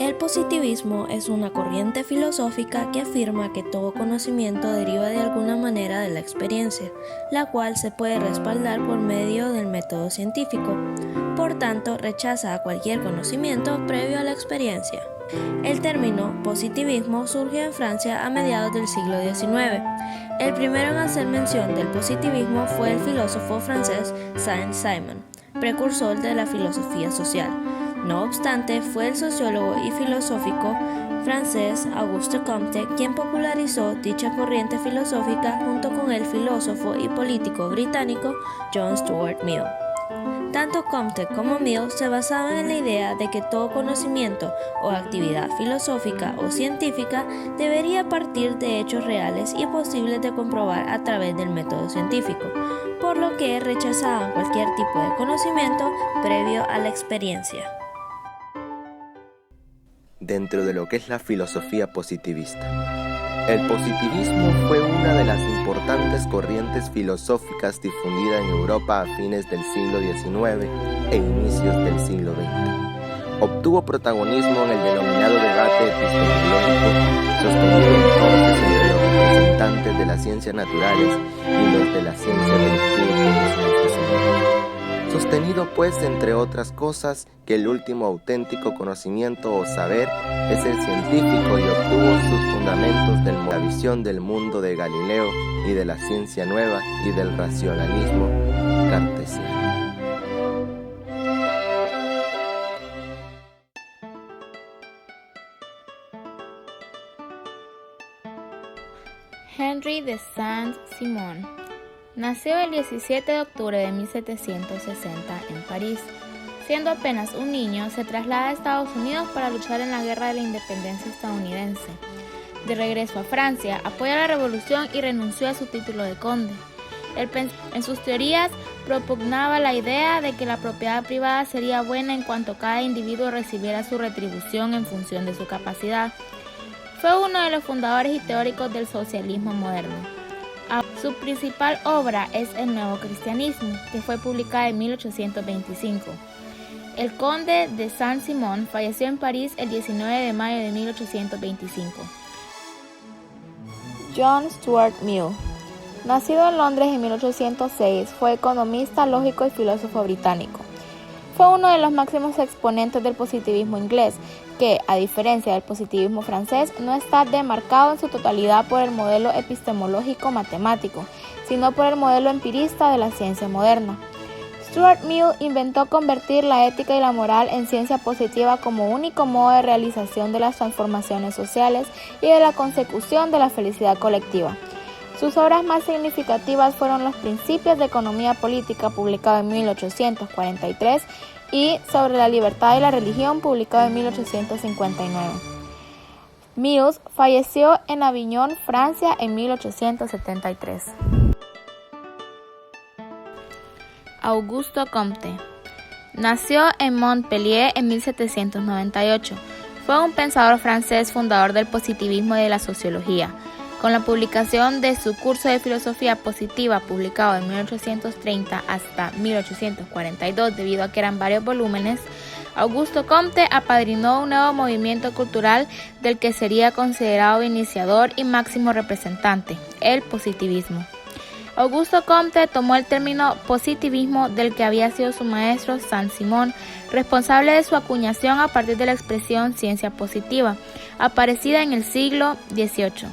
El positivismo es una corriente filosófica que afirma que todo conocimiento deriva de alguna manera de la experiencia, la cual se puede respaldar por medio del método científico. Por tanto, rechaza a cualquier conocimiento previo a la experiencia. El término positivismo surgió en Francia a mediados del siglo XIX. El primero en hacer mención del positivismo fue el filósofo francés Saint-Simon, precursor de la filosofía social. No obstante, fue el sociólogo y filosófico francés Auguste Comte quien popularizó dicha corriente filosófica junto con el filósofo y político británico John Stuart Mill. Tanto Comte como Mill se basaban en la idea de que todo conocimiento o actividad filosófica o científica debería partir de hechos reales y posibles de comprobar a través del método científico, por lo que rechazaban cualquier tipo de conocimiento previo a la experiencia. Dentro de lo que es la filosofía positivista. El positivismo fue una de las importantes corrientes filosóficas difundidas en Europa a fines del siglo XIX e inicios del siglo XX. Obtuvo protagonismo en el denominado debate epistemológico, sostenido entonces entre los representantes de las ciencias naturales y los de la ciencia del espíritu. Sostenido pues, entre otras cosas, que el último auténtico conocimiento o saber es el científico y obtuvo sus fundamentos de la visión del mundo de Galileo y de la ciencia nueva y del racionalismo cartesiano. Henri de Saint-Simon nació el 17 de octubre de 1760 en París. Siendo apenas un niño, se traslada a Estados Unidos para luchar en la Guerra de la Independencia estadounidense. De regreso a Francia, apoya la revolución y renunció a su título de conde. En sus teorías, propugnaba la idea de que la propiedad privada sería buena en cuanto cada individuo recibiera su retribución en función de su capacidad. Fue uno de los fundadores y teóricos del socialismo moderno. Su principal obra es El Nuevo Cristianismo, que fue publicada en 1825. El conde de Saint-Simon falleció en París el 19 de mayo de 1825. John Stuart Mill, nacido en Londres en 1806, fue economista, lógico y filósofo británico. Fue uno de los máximos exponentes del positivismo inglés, que, a diferencia del positivismo francés, no está demarcado en su totalidad por el modelo epistemológico matemático, sino por el modelo empirista de la ciencia moderna. Stuart Mill inventó convertir la ética y la moral en ciencia positiva como único modo de realización de las transformaciones sociales y de la consecución de la felicidad colectiva. Sus obras más significativas fueron Los Principios de Economía Política, publicado en 1843, y Sobre la Libertad y la Religión, publicado en 1859. Mills falleció en Avignon, Francia, en 1873. Auguste Comte nació en Montpellier en 1798. Fue un pensador francés fundador del positivismo y de la sociología. Con la publicación de su curso de filosofía positiva, publicado en 1830 hasta 1842, debido a que eran varios volúmenes, Auguste Comte apadrinó un nuevo movimiento cultural del que sería considerado iniciador y máximo representante, el positivismo. Auguste Comte tomó el término positivismo del que había sido su maestro Saint-Simon, responsable de su acuñación a partir de la expresión ciencia positiva, aparecida en el siglo XVIII.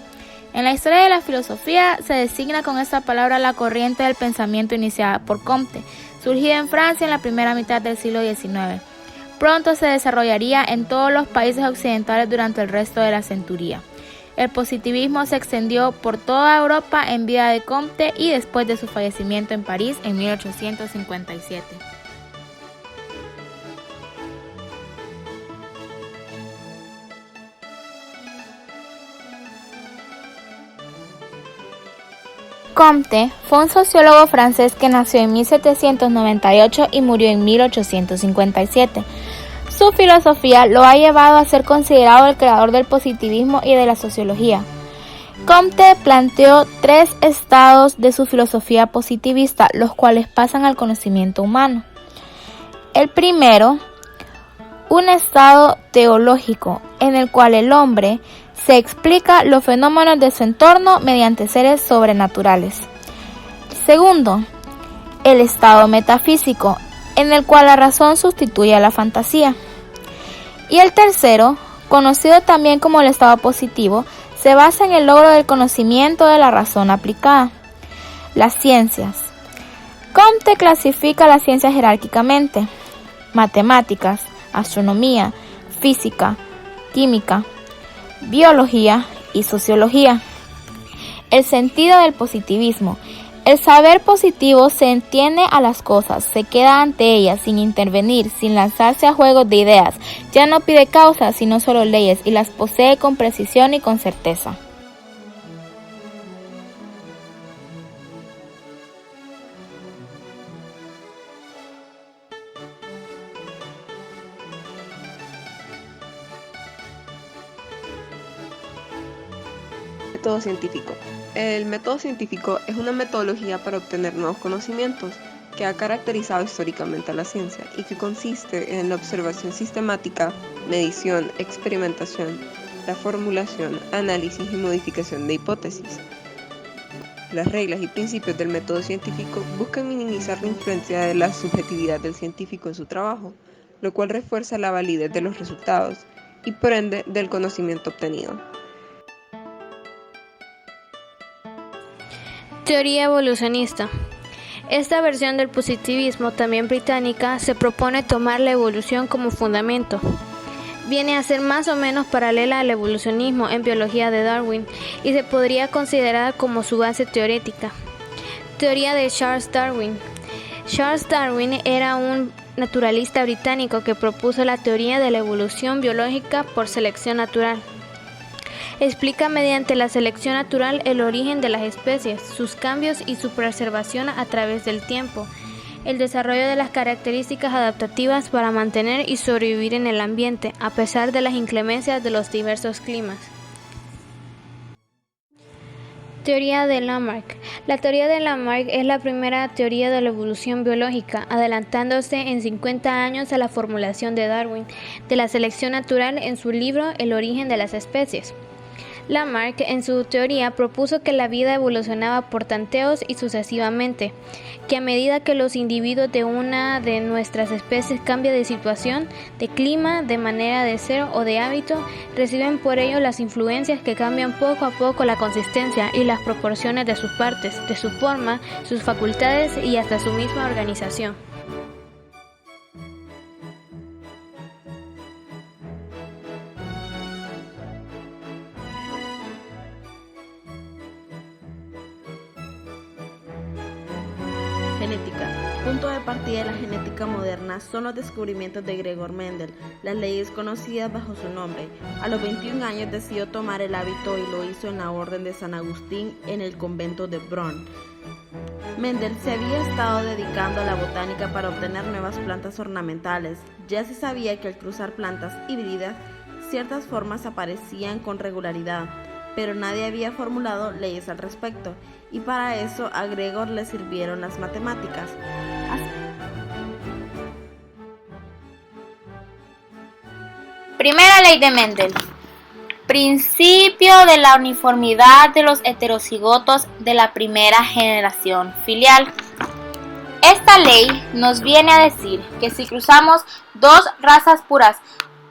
En la historia de la filosofía se designa con esta palabra la corriente del pensamiento iniciada por Comte, surgida en Francia en la primera mitad del siglo XIX. Pronto se desarrollaría en todos los países occidentales durante el resto de la centuria. El positivismo se extendió por toda Europa en vida de Comte y después de su fallecimiento en París en 1857. Comte fue un sociólogo francés que nació en 1798 y murió en 1857. Su filosofía lo ha llevado a ser considerado el creador del positivismo y de la sociología. Comte planteó 3 estados de su filosofía positivista, los cuales pasan al conocimiento humano. El primero, un estado teológico en el cual el hombre se explica los fenómenos de su entorno mediante seres sobrenaturales. Segundo, el estado metafísico, en el cual la razón sustituye a la fantasía. Y el tercero, conocido también como el estado positivo, se basa en el logro del conocimiento de la razón aplicada. Las ciencias. Comte clasifica las ciencias jerárquicamente: matemáticas, astronomía, física, química, biología y sociología. El sentido del positivismo. El saber positivo se entiende a las cosas, se queda ante ellas sin intervenir, sin lanzarse a juegos de ideas. Ya no pide causas, sino solo leyes, y las posee con precisión y con certeza. Método científico. El método científico es una metodología para obtener nuevos conocimientos que ha caracterizado históricamente a la ciencia y que consiste en la observación sistemática, medición, experimentación, la formulación, análisis y modificación de hipótesis. Las reglas y principios del método científico buscan minimizar la influencia de la subjetividad del científico en su trabajo, lo cual refuerza la validez de los resultados y por ende del conocimiento obtenido. Teoría evolucionista. Esta versión del positivismo, también británica, se propone tomar la evolución como fundamento. Viene a ser más o menos paralela al evolucionismo en biología de Darwin y se podría considerar como su base teórica. Teoría de Charles Darwin. Charles Darwin era un naturalista británico que propuso la teoría de la evolución biológica por selección natural. Explica mediante la selección natural el origen de las especies, sus cambios y su preservación a través del tiempo, el desarrollo de las características adaptativas para mantener y sobrevivir en el ambiente, a pesar de las inclemencias de los diversos climas. Teoría de Lamarck. La teoría de Lamarck es la primera teoría de la evolución biológica, adelantándose en 50 años a la formulación de Darwin de la selección natural en su libro El origen de las especies. Lamarck, en su teoría, propuso que la vida evolucionaba por tanteos y sucesivamente, que a medida que los individuos de una de nuestras especies cambian de situación, de clima, de manera de ser o de hábito, reciben por ello las influencias que cambian poco a poco la consistencia y las proporciones de sus partes, de su forma, sus facultades y hasta su misma organización. Genética. Punto de partida de la genética moderna son los descubrimientos de Gregor Mendel, las leyes conocidas bajo su nombre. A los 21 años decidió tomar el hábito y lo hizo en la Orden de San Agustín en el convento de Bonn. Mendel se había estado dedicando a la botánica para obtener nuevas plantas ornamentales. Ya se sabía que al cruzar plantas híbridas, ciertas formas aparecían con regularidad, pero nadie había formulado leyes al respecto, y para eso a Gregor le sirvieron las matemáticas. Primera ley de Mendel. Principio de la uniformidad de los heterocigotos de la primera generación filial. Esta ley nos viene a decir que si cruzamos dos razas puras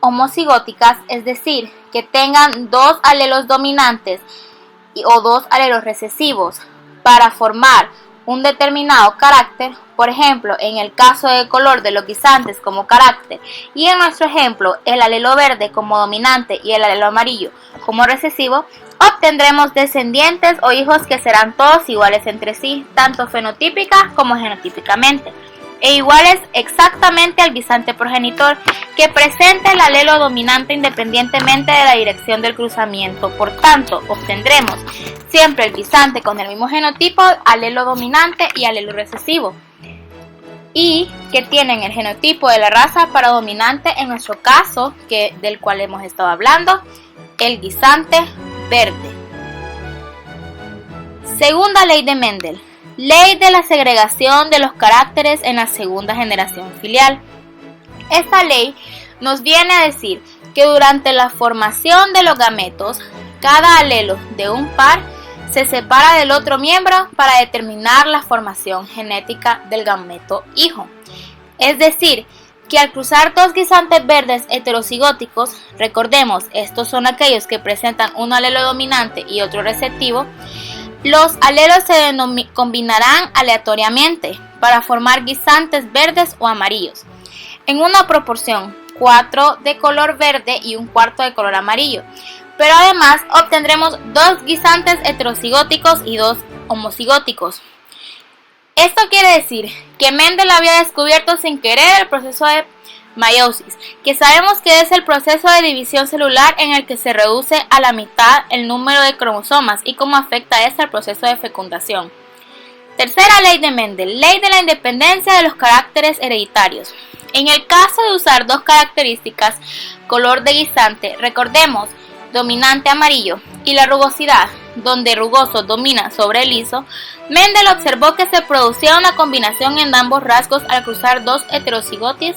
homocigóticas, es decir, que tengan dos alelos dominantes o dos alelos recesivos para formar un determinado carácter, por ejemplo, en el caso del color de los guisantes como carácter y en nuestro ejemplo el alelo verde como dominante y el alelo amarillo como recesivo, obtendremos descendientes o hijos que serán todos iguales entre sí, tanto fenotípica como genotípicamente, e iguales exactamente al guisante progenitor que presenta el alelo dominante independientemente de la dirección del cruzamiento. Por tanto, obtendremos siempre el guisante con el mismo genotipo, alelo dominante y alelo recesivo, y que tienen el genotipo de la raza para dominante en nuestro caso, del cual hemos estado hablando, el guisante verde. Segunda ley de Mendel. Ley de la segregación de los caracteres en la segunda generación filial. Esta ley nos viene a decir que durante la formación de los gametos, cada alelo de un par se separa del otro miembro para determinar la formación genética del gameto hijo. Es decir, que al cruzar dos guisantes verdes heterocigóticos, recordemos, estos son aquellos que presentan un alelo dominante y otro receptivo, los alelos se combinarán aleatoriamente para formar guisantes verdes o amarillos, en una proporción 4 de color verde y un cuarto de color amarillo, pero además obtendremos 2 guisantes heterocigóticos y 2 homocigóticos. Esto quiere decir que Mendel había descubierto sin querer el proceso de meiosis, que sabemos que es el proceso de división celular en el que se reduce a la mitad el número de cromosomas y cómo afecta esto al proceso de fecundación. Tercera ley de Mendel, ley de la independencia de los caracteres hereditarios. En el caso de usar dos características, color de guisante, recordemos, dominante amarillo, y la rugosidad, donde rugoso domina sobre el liso, Mendel observó que se producía una combinación en ambos rasgos al cruzar dos heterocigotes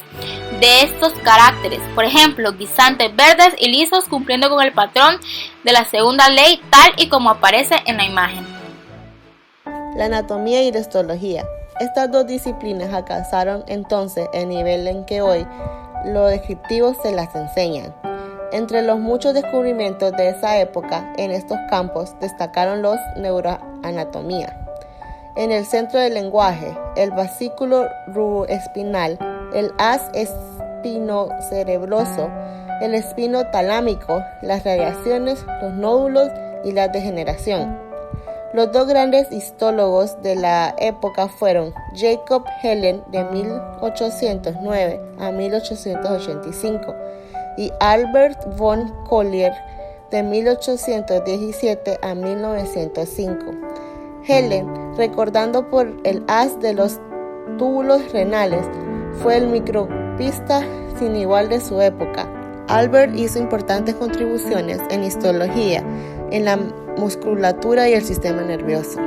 de estos caracteres, por ejemplo, guisantes verdes y lisos, cumpliendo con el patrón de la segunda ley tal y como aparece en la imagen. La anatomía y la histología. Estas dos disciplinas alcanzaron entonces el nivel en que hoy los descriptivos se las enseñan. Entre los muchos descubrimientos de esa época en estos campos destacaron los neuroanatomía. En el centro del lenguaje, el vasículo rugoespinal, el haz espinocerebroso, el espino talámico, las radiaciones, los nódulos y la degeneración. Los dos grandes histólogos de la época fueron Jacob Helen de 1809 a 1885 y Albert von Collier de 1817 a 1905. Helen, recordando por el haz de los túbulos renales, fue el microscopista sin igual de su época. Albert hizo importantes contribuciones en histología, en la musculatura y el sistema nervioso.